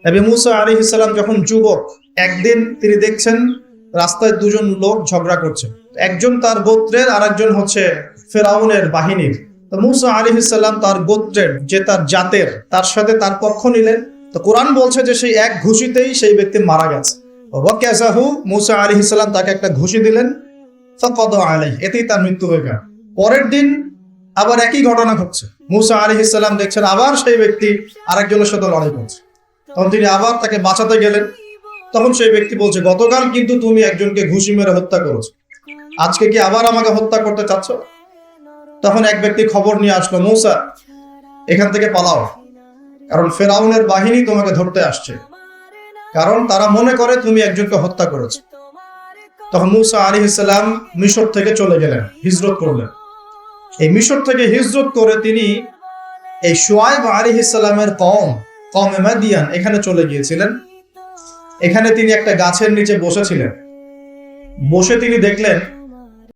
নবী মুসা আলাইহিস সালাম যখন যুবক, একদিন তিনি দেখছেন রাস্তায় দুজন লোক ঝগড়া করছে, একজন তার গোত্রের আর একজন হচ্ছে ফেরাউনের বাহিনীর। তো মুসা আলাইহিস সালাম তার গোত্রের, যে তার জাতের, তার সাথে তার পক্ষ নিলেন। তো কোরআন বলছে যে সেই এক ঘুষিতেই সেই ব্যক্তি মারা গেছে। ওয়াকাযাহু, মুসা আলাইহিস সালাম তাকে একটা ঘুষি দিলেন, ফাকাদা আলাইহি, এতেই তার মৃত্যু হয়ে গেল। পরের দিন আবার একই ঘটনা ঘটছে, মুসা আলাইহিস সালাম দেখছেন আবার সেই ব্যক্তি আরেকজনের সাথে লড়াই করছে। তখন তিনি আবার তাকে বাঁচাতে গেলেন। তখন সেই ব্যক্তি বলছে, গতকাল কিন্তু তুমি একজনকে ঘুষি মেরে হত্যা করেছো, আজকে কি আবার আমাকে হত্যা করতে চাচ্ছ? তখন এক ব্যক্তি খবর নিয়ে আসলো, মুসা এখান থেকে পালাও, কারণ ফেরাউনের বাহিনী তোমাকে ধরতে আসছে, কারণ তারা মনে করে তুমি একজনকে হত্যা করেছো। তখন মুসা আলাইহিস সালাম মিশর থেকে চলে গেলেন, হিজরত করলেন। এই মিশর থেকে হিজরত করে তিনি এই শুআয়ব আলাইহিস সালামের কওমে মাদিয়ান এখানে চলে গিয়েছিলেন। এখানে তিনি একটা গাছের নিচে বসেছিলেন। বসে তিনি দেখলেন